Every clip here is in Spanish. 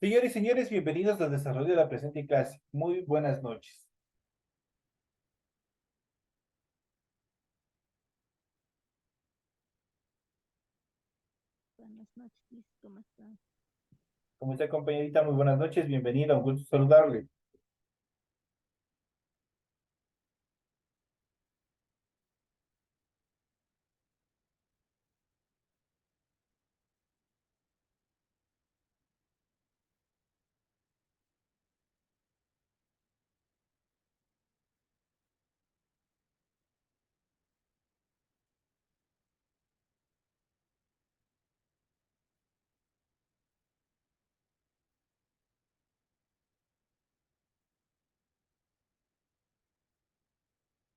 Señores y señores, bienvenidos al desarrollo de la presente clase. Muy buenas noches. Buenas noches, Liz, ¿cómo estás? Como está, compañerita, muy buenas noches. Bienvenida, un gusto saludarle.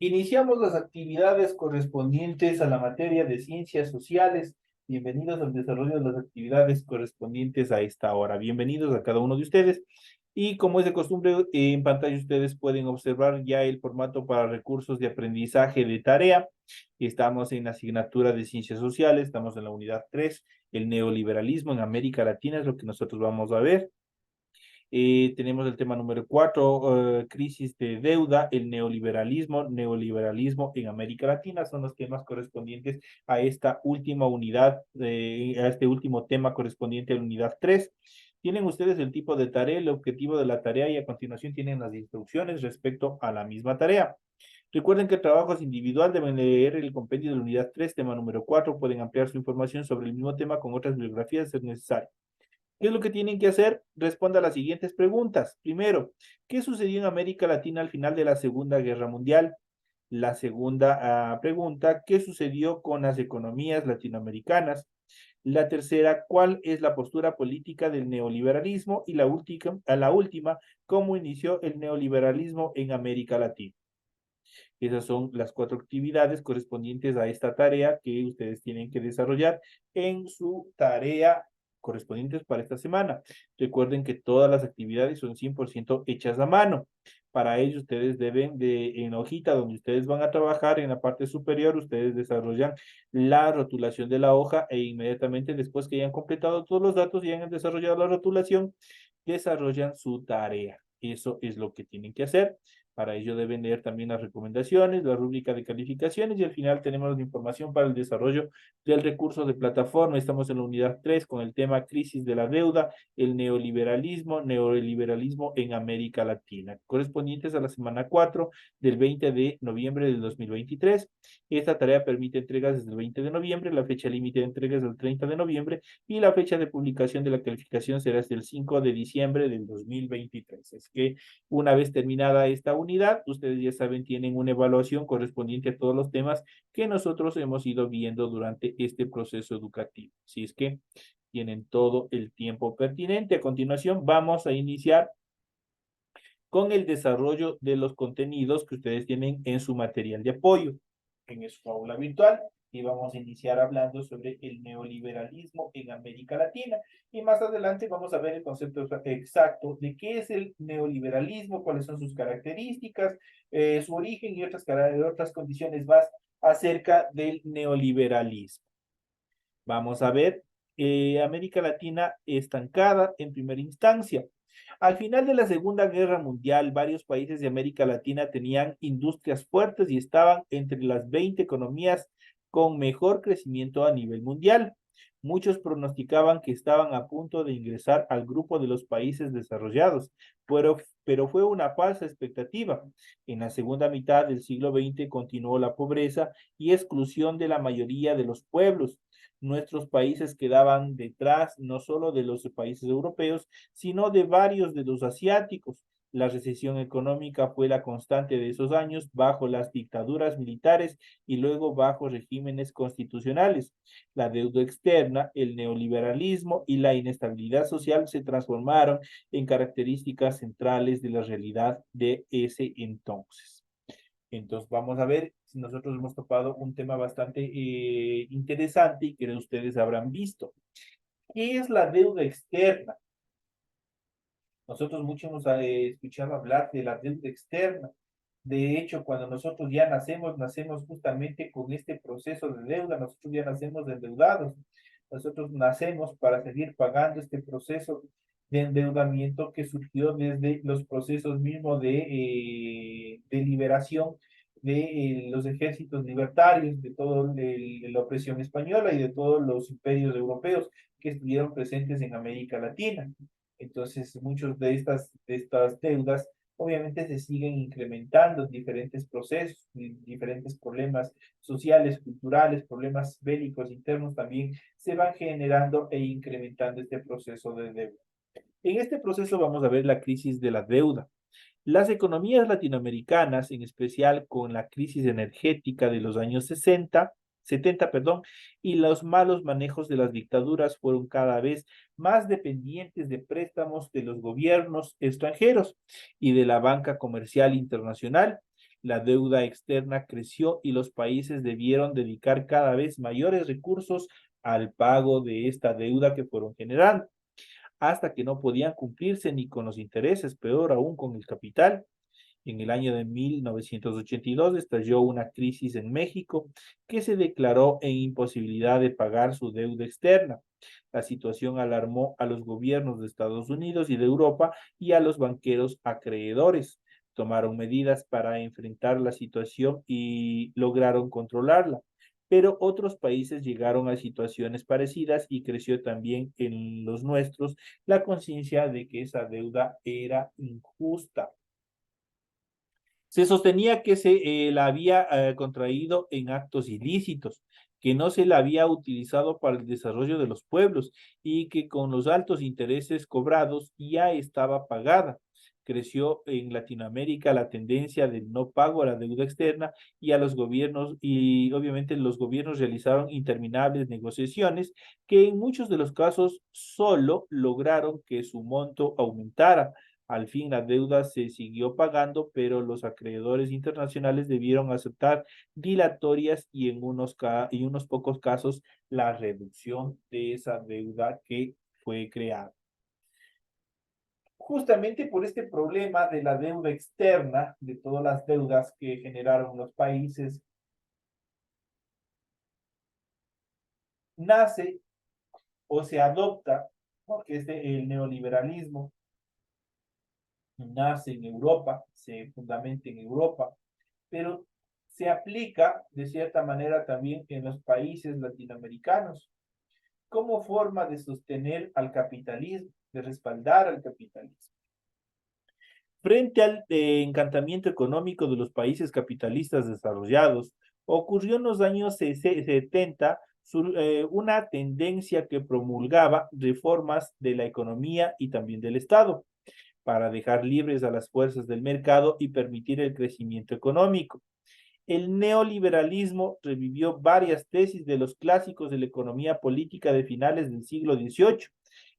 Iniciamos las actividades correspondientes a la materia de ciencias sociales. Bienvenidos al desarrollo de las actividades correspondientes a esta hora. Bienvenidos a cada uno de ustedes. Y como es de costumbre, en pantalla ustedes pueden observar ya el formato para recursos de aprendizaje de tarea. Estamos en la asignatura de ciencias sociales, estamos en la unidad 3. El neoliberalismo en América Latina es lo que nosotros vamos a ver. Tenemos el tema número 4, crisis de deuda, el neoliberalismo en América Latina, son los temas correspondientes a esta última unidad, a este último tema correspondiente a la unidad 3. Tienen ustedes el tipo de tarea, el objetivo de la tarea y a continuación tienen las instrucciones respecto a la misma tarea. Recuerden que el trabajo es individual, deben leer el compendio de la unidad 3, tema número 4, pueden ampliar su información sobre el mismo tema con otras bibliografías si es necesario. ¿Qué es lo que tienen que hacer? Responda a las siguientes preguntas. Primero, ¿qué sucedió en América Latina al final de la Segunda Guerra Mundial? La segunda pregunta, ¿qué sucedió con las economías latinoamericanas? La tercera, ¿cuál es la postura política del neoliberalismo? Y la última, ¿cómo inició el neoliberalismo en América Latina? Esas son las 4 actividades correspondientes a esta tarea que ustedes tienen que desarrollar en su tarea correspondientes para esta semana. Recuerden que todas las actividades son 100% hechas a mano. Para ello, ustedes deben en la hojita donde ustedes van a trabajar, en la parte superior, ustedes desarrollan la rotulación de la hoja e inmediatamente después que hayan completado todos los datos y hayan desarrollado la rotulación, desarrollan su tarea. Eso es lo que tienen que hacer. Para ello deben leer también las recomendaciones, la rúbrica de calificaciones y al final tenemos la información para el desarrollo del recurso de plataforma. Estamos en la unidad 3 con el tema crisis de la deuda, el neoliberalismo en América Latina, correspondientes a la semana 4 del 20 de noviembre del 2023. Esta tarea permite entregas desde el 20 de noviembre, la fecha límite de entregas es el 30 de noviembre y la fecha de publicación de la calificación será hasta el 5 de diciembre del 2023. Es que una vez terminada esta unidad, ustedes ya saben, tienen una evaluación correspondiente a todos los temas que nosotros hemos ido viendo durante este proceso educativo. Así es que tienen todo el tiempo pertinente. A continuación, vamos a iniciar con el desarrollo de los contenidos que ustedes tienen en su material de apoyo, en su aula virtual. Y vamos a iniciar hablando sobre el neoliberalismo en América Latina. Y más adelante vamos a ver el concepto exacto de qué es el neoliberalismo, cuáles son sus características, su origen y otras condiciones más acerca del neoliberalismo. Vamos a ver América Latina estancada en primera instancia. Al final de la Segunda Guerra Mundial, varios países de América Latina tenían industrias fuertes y estaban entre las 20 economías con mejor crecimiento a nivel mundial. Muchos pronosticaban que estaban a punto de ingresar al grupo de los países desarrollados, pero fue una falsa expectativa. En la segunda mitad del siglo XX continuó la pobreza y exclusión de la mayoría de los pueblos. Nuestros países quedaban detrás no solo de los países europeos, sino de varios de los asiáticos. La recesión económica fue la constante de esos años bajo las dictaduras militares y luego bajo regímenes constitucionales. La deuda externa, el neoliberalismo y la inestabilidad social se transformaron en características centrales de la realidad de ese entonces. Entonces vamos a ver si nosotros hemos topado un tema bastante interesante y que ustedes habrán visto. ¿Qué es la deuda externa? Nosotros mucho hemos escuchado hablar de la deuda externa. De hecho, cuando nosotros ya nacemos, nacemos justamente con este proceso de deuda, nosotros ya nacemos endeudados. Nosotros nacemos para seguir pagando este proceso de endeudamiento que surgió desde los procesos mismos de liberación de los ejércitos libertarios, de toda la opresión española y de todos los imperios europeos que estuvieron presentes en América Latina. Entonces, muchos de estas deudas obviamente se siguen incrementando en diferentes procesos, en diferentes problemas sociales, culturales, problemas bélicos internos también se van generando e incrementando este proceso de deuda. En este proceso vamos a ver la crisis de la deuda. Las economías latinoamericanas, en especial con la crisis energética de los años 70, perdón, y los malos manejos de las dictaduras fueron cada vez más dependientes de préstamos de los gobiernos extranjeros y de la banca comercial internacional. La deuda externa creció y los países debieron dedicar cada vez mayores recursos al pago de esta deuda que fueron generando hasta que no podían cumplirse ni con los intereses, peor aún con el capital. En el año de 1982 estalló una crisis en México que se declaró en imposibilidad de pagar su deuda externa. La situación alarmó a los gobiernos de Estados Unidos y de Europa y a los banqueros acreedores. Tomaron medidas para enfrentar la situación y lograron controlarla, pero otros países llegaron a situaciones parecidas y creció también en los nuestros la conciencia de que esa deuda era injusta. Se sostenía que se la había contraído en actos ilícitos, que no se la había utilizado para el desarrollo de los pueblos y que con los altos intereses cobrados ya estaba pagada. Creció en Latinoamérica la tendencia del no pago a la deuda externa y a los gobiernos, y obviamente los gobiernos realizaron interminables negociaciones que en muchos de los casos solo lograron que su monto aumentara. Al fin la deuda se siguió pagando, pero los acreedores internacionales debieron aceptar dilatorias y en unos pocos casos la reducción de esa deuda que fue creada. Justamente por este problema de la deuda externa, de todas las deudas que generaron los países, nace o se adopta, porque es el neoliberalismo, nace en Europa, se fundamenta en Europa, pero se aplica de cierta manera también en los países latinoamericanos como forma de sostener al capitalismo, de respaldar al capitalismo. Frente al encantamiento económico de los países capitalistas desarrollados, ocurrió en los años 70 una tendencia que promulgaba reformas de la economía y también del Estado para dejar libres a las fuerzas del mercado y permitir el crecimiento económico. El neoliberalismo revivió varias tesis de los clásicos de la economía política de finales del siglo XVIII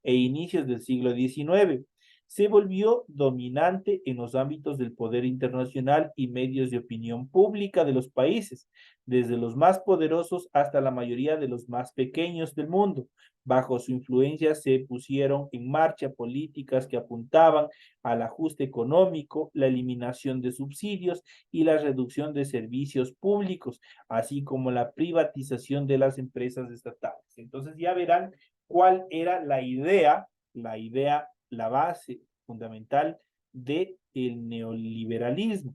e inicios del siglo XIX. Se volvió dominante en los ámbitos del poder internacional y medios de opinión pública de los países, desde los más poderosos hasta la mayoría de los más pequeños del mundo. Bajo su influencia se pusieron en marcha políticas que apuntaban al ajuste económico, la eliminación de subsidios y la reducción de servicios públicos, así como la privatización de las empresas estatales. Entonces ya verán cuál era la base fundamental del neoliberalismo.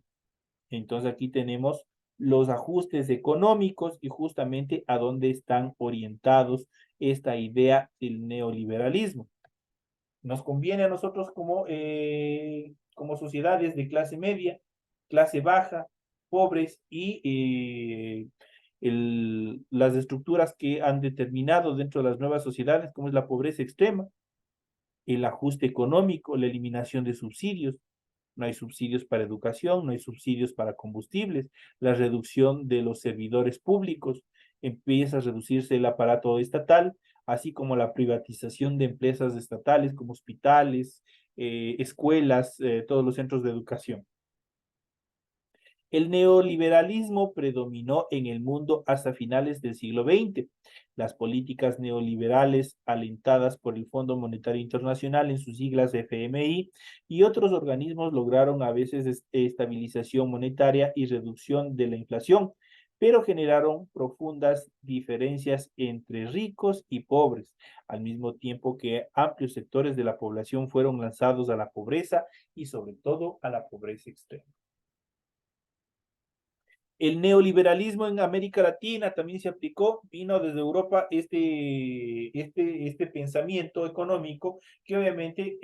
Entonces aquí tenemos los ajustes económicos y justamente a dónde están orientados esta idea del neoliberalismo. Nos conviene a nosotros como sociedades de clase media, clase baja, pobres y las estructuras que han determinado dentro de las nuevas sociedades, como es la pobreza extrema, el ajuste económico, la eliminación de subsidios. No hay subsidios para educación, no hay subsidios para combustibles, la reducción de los servidores públicos, empieza a reducirse el aparato estatal, así como la privatización de empresas estatales como hospitales, escuelas, todos los centros de educación. El neoliberalismo predominó en el mundo hasta finales del siglo XX. Las políticas neoliberales, alentadas por el Fondo Monetario Internacional en sus siglas FMI y otros organismos, lograron a veces estabilización monetaria y reducción de la inflación, pero generaron profundas diferencias entre ricos y pobres, al mismo tiempo que amplios sectores de la población fueron lanzados a la pobreza y sobre todo a la pobreza extrema. El neoliberalismo en América Latina también se aplicó, vino desde Europa este pensamiento económico que obviamente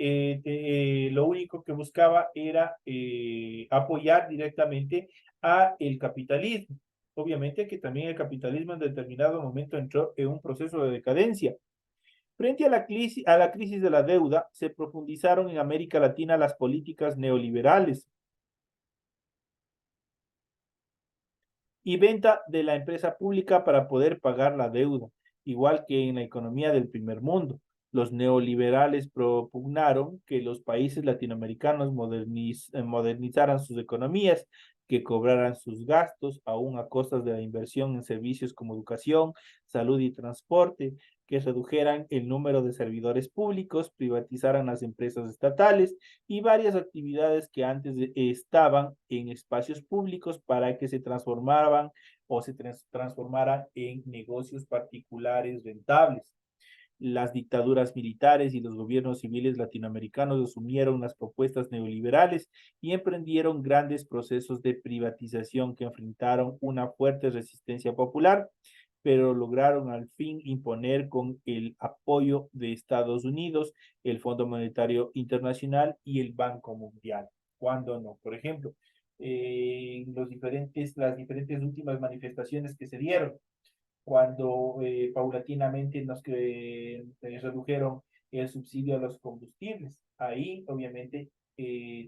lo único que buscaba era apoyar directamente a el capitalismo. Obviamente que también el capitalismo en determinado momento entró en un proceso de decadencia. Frente a la crisis de la deuda, se profundizaron en América Latina las políticas neoliberales y venta de la empresa pública para poder pagar la deuda, igual que en la economía del primer mundo. Los neoliberales propugnaron que los países latinoamericanos modernizaran sus economías, que cobraran sus gastos, aún a costas de la inversión en servicios como educación, salud y transporte, que redujeran el número de servidores públicos, privatizaran las empresas estatales y varias actividades que antes estaban en espacios públicos para que se transformaran o se transformaran en negocios particulares rentables. Las dictaduras militares y los gobiernos civiles latinoamericanos asumieron las propuestas neoliberales y emprendieron grandes procesos de privatización que enfrentaron una fuerte resistencia popular, pero lograron al fin imponer con el apoyo de Estados Unidos, el Fondo Monetario Internacional y el Banco Mundial. ¿Cuándo no? Por ejemplo, las diferentes últimas manifestaciones que se dieron cuando paulatinamente nos redujeron el subsidio a los combustibles. Ahí, obviamente,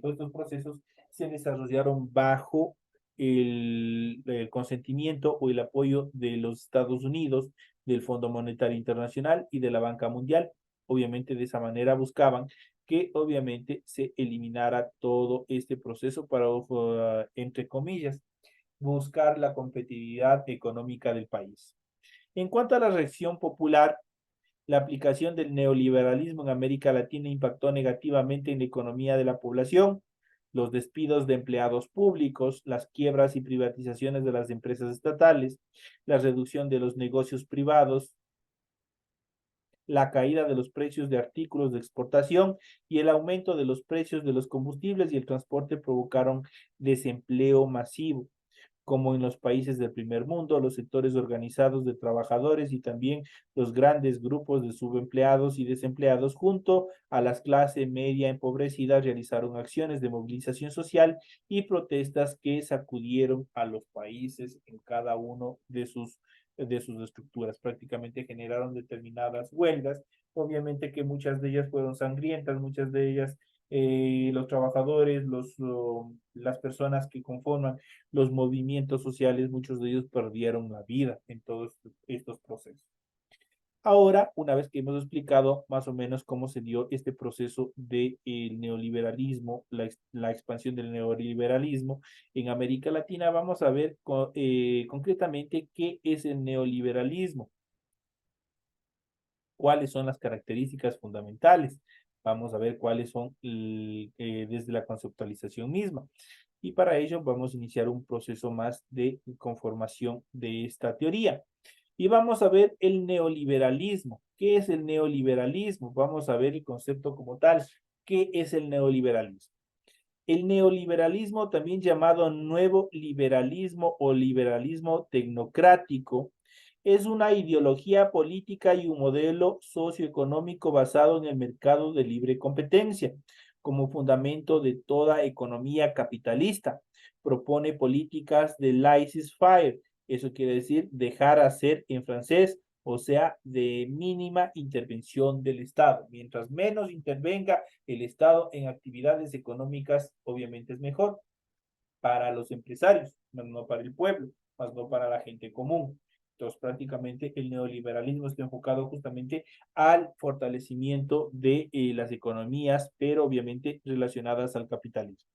todos estos procesos se desarrollaron bajo el consentimiento o el apoyo de los Estados Unidos, del Fondo Monetario Internacional y de la Banca Mundial. Obviamente, de esa manera buscaban que obviamente se eliminara todo este proceso para, entre comillas, buscar la competitividad económica del país. En cuanto a la reacción popular, la aplicación del neoliberalismo en América Latina impactó negativamente en la economía de la población. Los despidos de empleados públicos, las quiebras y privatizaciones de las empresas estatales, la reducción de los negocios privados, la caída de los precios de artículos de exportación y el aumento de los precios de los combustibles y el transporte provocaron desempleo masivo como en los países del primer mundo, los sectores organizados de trabajadores y también los grandes grupos de subempleados y desempleados junto a las clases media empobrecida realizaron acciones de movilización social y protestas que sacudieron a los países en cada uno de sus estructuras. Prácticamente generaron determinadas huelgas, obviamente que muchas de ellas fueron sangrientas, muchas de ellas los trabajadores, las personas que conforman los movimientos sociales, muchos de ellos perdieron la vida en todos estos procesos. Ahora, una vez que hemos explicado más o menos cómo se dio este proceso del neoliberalismo, la expansión del neoliberalismo en América Latina, vamos a ver concretamente qué es el neoliberalismo, cuáles son las características fundamentales. Vamos a ver cuáles son desde la conceptualización misma. Y para ello vamos a iniciar un proceso más de conformación de esta teoría. Y vamos a ver el neoliberalismo. ¿Qué es el neoliberalismo? Vamos a ver el concepto como tal. ¿Qué es el neoliberalismo? El neoliberalismo, también llamado nuevo liberalismo o liberalismo tecnocrático, es una ideología política y un modelo socioeconómico basado en el mercado de libre competencia como fundamento de toda economía capitalista. Propone políticas de laissez-faire, eso quiere decir dejar hacer en francés, o sea, de mínima intervención del Estado. Mientras menos intervenga el Estado en actividades económicas, obviamente es mejor para los empresarios, no para el pueblo, más no para la gente común. Entonces, prácticamente el neoliberalismo está enfocado justamente al fortalecimiento de las economías, pero obviamente relacionadas al capitalismo.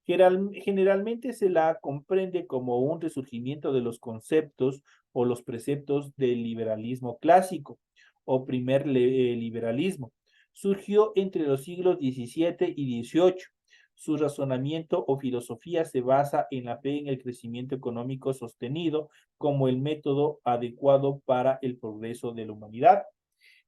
Generalmente se la comprende como un resurgimiento de los conceptos o los preceptos del liberalismo clásico o primer liberalismo. Surgió entre los siglos XVII y XVIII Su razonamiento o filosofía se basa en la fe en el crecimiento económico sostenido como el método adecuado para el progreso de la humanidad.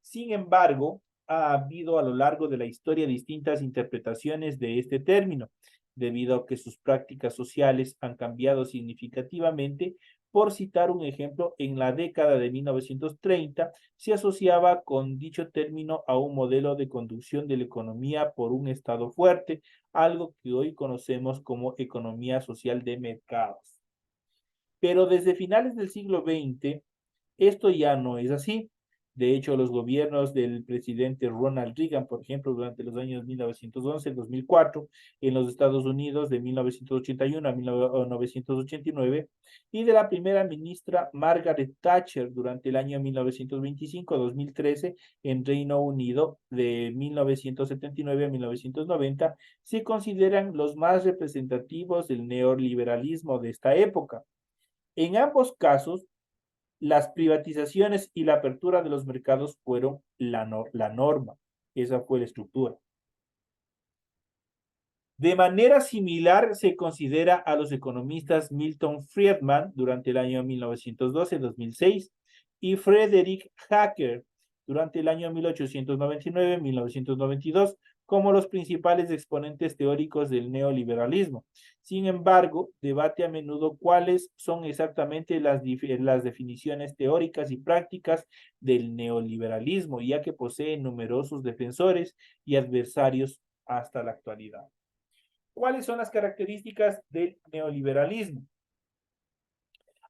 Sin embargo, ha habido a lo largo de la historia distintas interpretaciones de este término, debido a que sus prácticas sociales han cambiado significativamente. Por citar un ejemplo, en la década de 1930 se asociaba con dicho término a un modelo de conducción de la economía por un Estado fuerte, algo que hoy conocemos como economía social de mercados. Pero desde finales del siglo XX, esto ya no es así. De hecho, los gobiernos del presidente Ronald Reagan, por ejemplo, durante los años 1911 y 2004, en los Estados Unidos de 1981 a 1989, y de la primera ministra Margaret Thatcher durante el año 1925 a 2013 en Reino Unido de 1979 a 1990, se consideran los más representativos del neoliberalismo de esta época. En ambos casos, las privatizaciones y la apertura de los mercados fueron la norma. Esa fue la estructura. De manera similar se considera a los economistas Milton Friedman durante el año 1912-2006 y Frederick Hacker durante el año 1899-1992 como los principales exponentes teóricos del neoliberalismo. Sin embargo, debate a menudo cuáles son exactamente las definiciones teóricas y prácticas del neoliberalismo, ya que posee numerosos defensores y adversarios hasta la actualidad. ¿Cuáles son las características del neoliberalismo?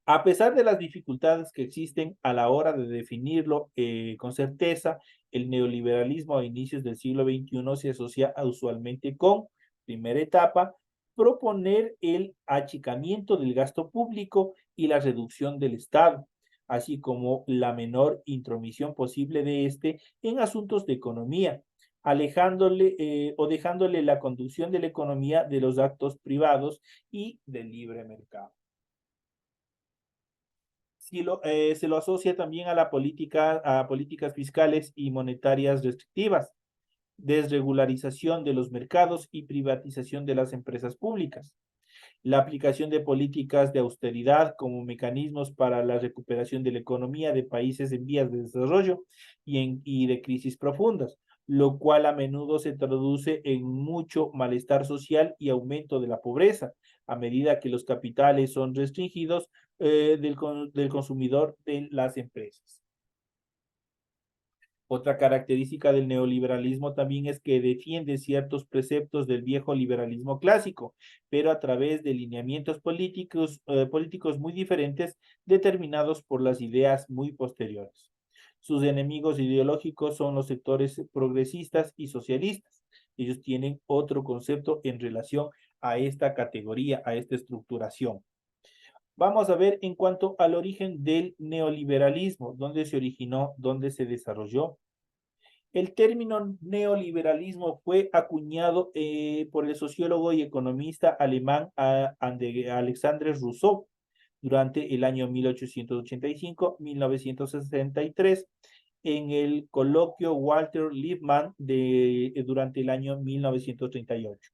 A pesar de las dificultades que existen a la hora de definirlo con certeza, el neoliberalismo a inicios del siglo XXI se asocia usualmente con, primera etapa, proponer el achicamiento del gasto público y la reducción del Estado, así como la menor intromisión posible de este en asuntos de economía, alejándole o dejándole la conducción de la economía de los actos privados y del libre mercado. Se lo asocia también a la política, a políticas fiscales y monetarias restrictivas, desregularización de los mercados y privatización de las empresas públicas, la aplicación de políticas de austeridad como mecanismos para la recuperación de la economía de países en vías de desarrollo y de crisis profundas, lo cual a menudo se traduce en mucho malestar social y aumento de la pobreza, a medida que los capitales son restringidos del consumidor de las empresas. Otra característica del neoliberalismo también es que defiende ciertos preceptos del viejo liberalismo clásico, pero a través de lineamientos políticos muy diferentes determinados por las ideas muy posteriores. Sus enemigos ideológicos son los sectores progresistas y socialistas. Ellos tienen otro concepto en relación a esta categoría, a esta estructuración. Vamos a ver en cuanto al origen del neoliberalismo, dónde se originó, dónde se desarrolló. El término neoliberalismo fue acuñado por el sociólogo y economista alemán Alexandre Rousseau durante el año 1885-1963 en el coloquio Walter Lippmann durante el año 1938.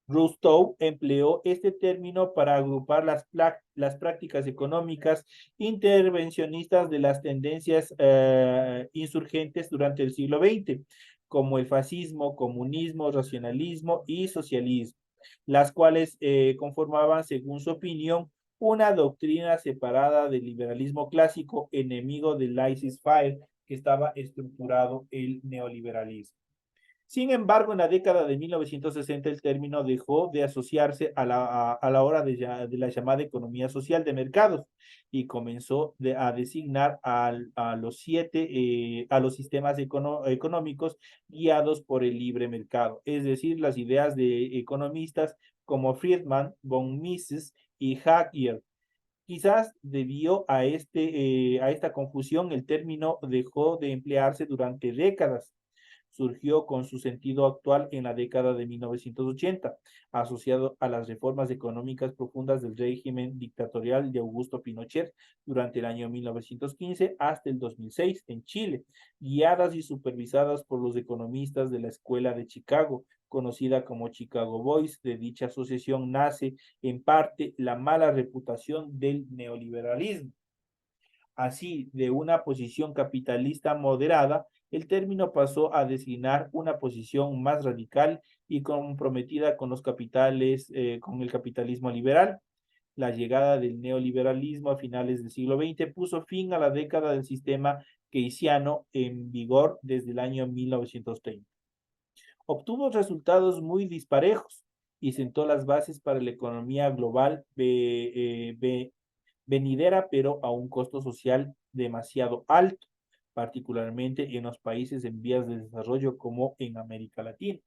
Rousseau empleó este término para agrupar las prácticas económicas intervencionistas de las tendencias insurgentes durante el siglo XX, como el fascismo, comunismo, racionalismo y socialismo, las cuales conformaban, según su opinión, una doctrina separada del liberalismo clásico, enemigo del laissez-faire, que estaba estructurado el neoliberalismo. Sin embargo, en la década de 1960 el término dejó de asociarse a la hora de la llamada economía social de mercados y comenzó a designar a los sistemas económicos guiados por el libre mercado, es decir, las ideas de economistas como Friedman, von Mises y Hacker. Quizás debido a esta confusión, el término dejó de emplearse durante décadas. Surgió con su sentido actual en la década de 1980, asociado a las reformas económicas profundas del régimen dictatorial de Augusto Pinochet durante el año 1915 hasta el 2006 en Chile, guiadas y supervisadas por los economistas de la Escuela de Chicago, conocida como Chicago Boys. De dicha asociación nace en parte la mala reputación del neoliberalismo. Así, de una posición capitalista moderada, el término pasó a designar una posición más radical y comprometida con los capitales, con el capitalismo liberal. La llegada del neoliberalismo a finales del siglo XX puso fin a la década del sistema keynesiano en vigor desde el año 1930. Obtuvo resultados muy disparejos y sentó las bases para la economía global venidera, pero a un costo social demasiado alto, particularmente en los países en vías de desarrollo como en América Latina.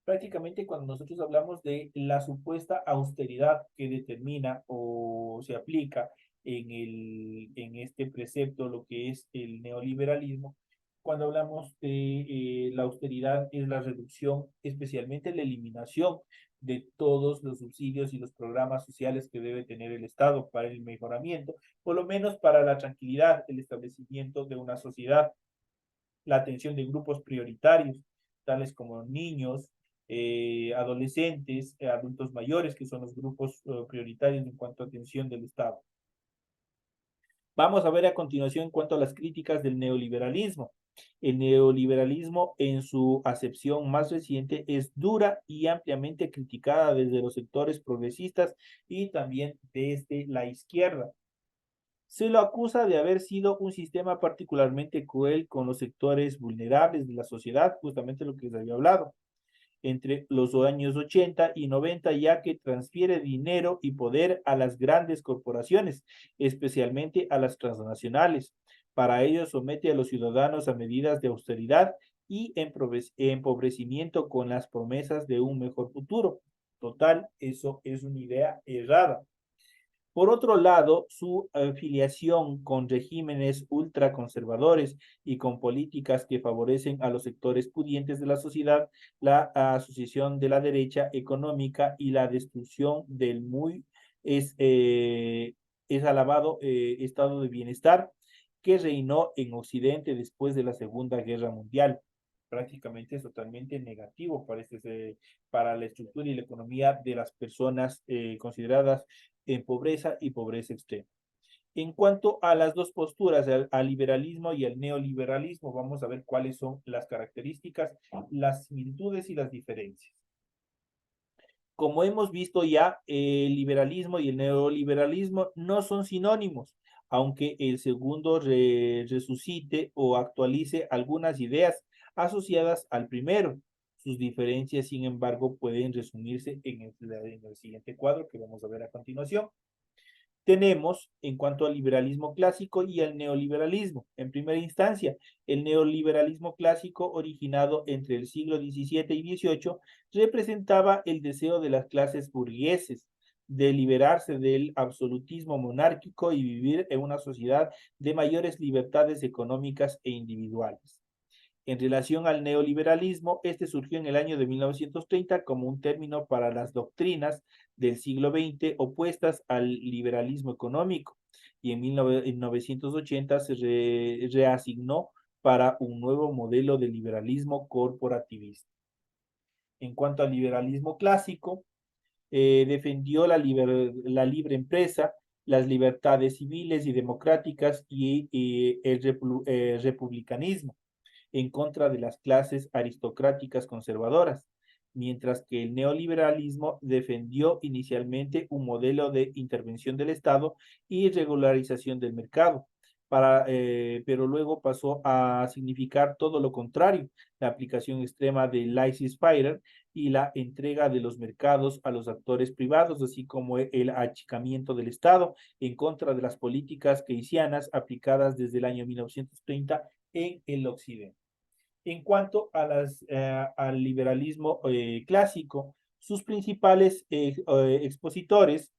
Prácticamente cuando nosotros hablamos de la supuesta austeridad que determina o se aplica en este precepto, lo que es el neoliberalismo, cuando hablamos de la austeridad es la reducción, especialmente la eliminación de todos los subsidios y los programas sociales que debe tener el Estado para el mejoramiento, por lo menos para la tranquilidad, el establecimiento de una sociedad, la atención de grupos prioritarios, tales como niños, adolescentes, adultos mayores, que son los grupos prioritarios en cuanto a atención del Estado. Vamos a ver a continuación en cuanto a las críticas del neoliberalismo. El neoliberalismo, en su acepción más reciente, es dura y ampliamente criticada desde los sectores progresistas y también desde la izquierda. Se lo acusa de haber sido un sistema particularmente cruel con los sectores vulnerables de la sociedad, justamente lo que les había hablado, entre los años 80 y 90, ya que transfiere dinero y poder a las grandes corporaciones, especialmente a las transnacionales. Para ello somete a los ciudadanos a medidas de austeridad y empobrecimiento con las promesas de un mejor futuro. Total, eso es una idea errada. Por otro lado, su afiliación con regímenes ultraconservadores y con políticas que favorecen a los sectores pudientes de la sociedad, la asociación de la derecha económica y la destrucción del es, eh, es alabado estado de bienestar que reinó en Occidente después de la Segunda Guerra Mundial. Prácticamente es totalmente negativo para la estructura y la economía de las personas consideradas en pobreza y pobreza extrema. En cuanto a las dos posturas, al liberalismo y al neoliberalismo, vamos a ver cuáles son las características, las similitudes y las diferencias. Como hemos visto ya, el liberalismo y el neoliberalismo no son sinónimos, aunque el segundo resucite o actualice algunas ideas asociadas al primero. Sus diferencias, sin embargo, pueden resumirse en el siguiente cuadro que vamos a ver a continuación. Tenemos en cuanto al liberalismo clásico y al neoliberalismo. En primera instancia, el neoliberalismo clásico, originado entre el siglo XVII y XVIII, representaba el deseo de las clases burgueses de liberarse del absolutismo monárquico y vivir en una sociedad de mayores libertades económicas e individuales. En relación al neoliberalismo, este surgió en el año de 1930 como un término para las doctrinas del siglo XX opuestas al liberalismo económico y en 1980 se reasignó para un nuevo modelo de liberalismo corporativista. En cuanto al liberalismo clásico, defendió la libre empresa, las libertades civiles y democráticas y el republicanismo en contra de las clases aristocráticas conservadoras, mientras que el neoliberalismo defendió inicialmente un modelo de intervención del Estado y regularización del mercado, pero luego pasó a significar todo lo contrario, la aplicación extrema del laissez-faire y la entrega de los mercados a los actores privados, así como el achicamiento del Estado en contra de las políticas keynesianas aplicadas desde el año 1930 en el occidente. En cuanto a al liberalismo clásico, sus principales expositores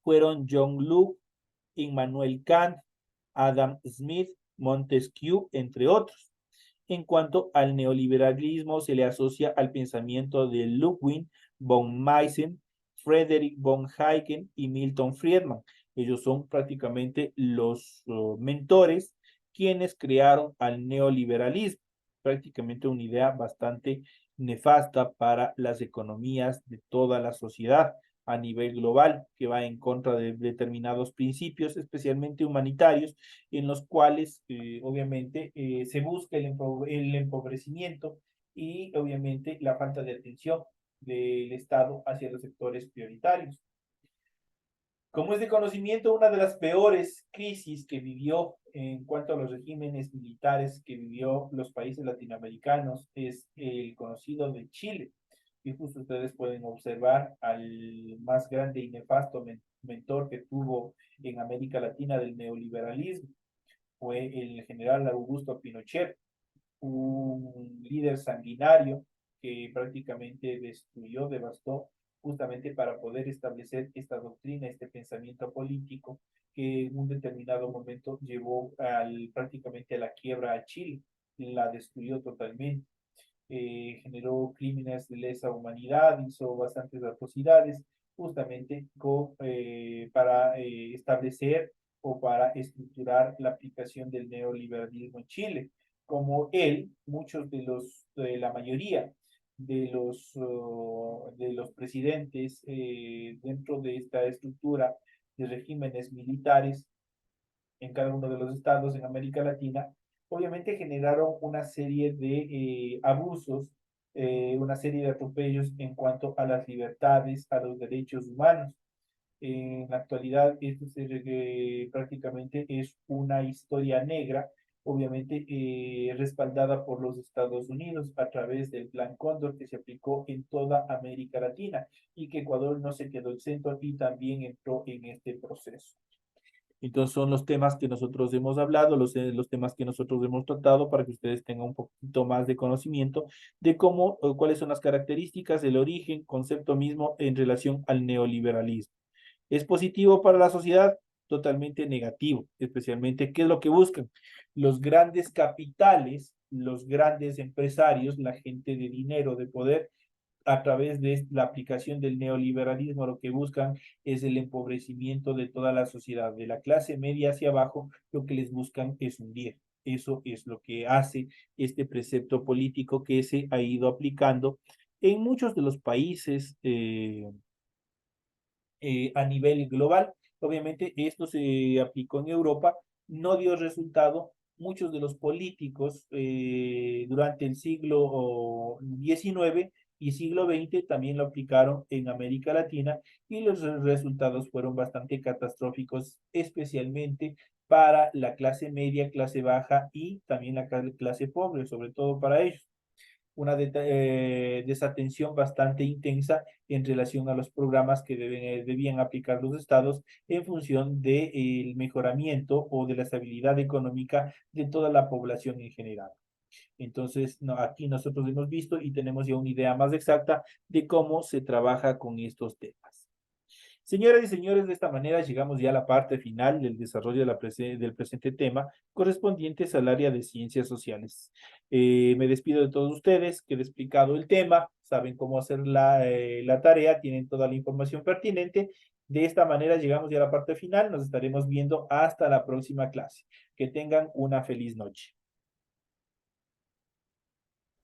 fueron John Locke, Immanuel Kant, Adam Smith, Montesquieu, entre otros. En cuanto al neoliberalismo, se le asocia al pensamiento de Ludwig von Mises, Frederick von Hayek y Milton Friedman. Ellos son prácticamente los mentores quienes crearon al neoliberalismo. Prácticamente una idea bastante nefasta para las economías de toda la sociedad a nivel global, que va en contra de determinados principios, especialmente humanitarios, en los cuales obviamente se busca el empobrecimiento y obviamente la falta de atención del Estado hacia los sectores prioritarios. Como es de conocimiento, una de las peores crisis que vivió en cuanto a los regímenes militares que vivió los países latinoamericanos es el conocido de Chile. Y justo ustedes pueden observar al más grande y nefasto mentor que tuvo en América Latina del neoliberalismo. Fue el general Augusto Pinochet, un líder sanguinario que prácticamente destruyó, devastó, justamente para poder establecer esta doctrina, este pensamiento político que en un determinado momento llevó prácticamente a la quiebra a Chile, la destruyó totalmente. Generó crímenes de lesa humanidad, hizo bastantes atrocidades, justamente para establecer o para estructurar la aplicación del neoliberalismo en Chile. Como él, muchos la mayoría de los presidentes dentro de esta estructura de regímenes militares en cada uno de los estados en América Latina, obviamente generaron una serie de abusos, una serie de atropellos en cuanto a las libertades, a los derechos humanos. En la actualidad, esto prácticamente es una historia negra, obviamente respaldada por los Estados Unidos a través del Plan Cóndor que se aplicó en toda América Latina y que Ecuador no se quedó exento y también entró en este proceso. Entonces son los temas que nosotros hemos hablado, los temas que nosotros hemos tratado para que ustedes tengan un poquito más de conocimiento de cómo, cuáles son las características, el origen, concepto mismo en relación al neoliberalismo. ¿Es positivo para la sociedad? Totalmente negativo, especialmente, ¿qué es lo que buscan? Los grandes capitales, los grandes empresarios, la gente de dinero, de poder, a través de la aplicación del neoliberalismo, lo que buscan es el empobrecimiento de toda la sociedad, de la clase media hacia abajo, lo que les buscan es hundir. Eso es lo que hace este precepto político que se ha ido aplicando en muchos de los países a nivel global. Obviamente esto se aplicó en Europa, no dio resultado. Muchos de los políticos durante el siglo XIX y siglo XX también lo aplicaron en América Latina y los resultados fueron bastante catastróficos, especialmente para la clase media, clase baja y también la clase pobre, sobre todo para ellos una desatención bastante intensa en relación a los programas que debían aplicar los estados en función del mejoramiento o de la estabilidad económica de toda la población en general. Entonces, no, aquí nosotros hemos visto y tenemos ya una idea más exacta de cómo se trabaja con estos temas. Señoras y señores, de esta manera llegamos ya a la parte final del desarrollo del presente tema correspondientes al área de ciencias sociales. Me despido de todos ustedes, que he explicado el tema, saben cómo hacer la tarea, tienen toda la información pertinente. De esta manera llegamos ya a la parte final, nos estaremos viendo hasta la próxima clase. Que tengan una feliz noche.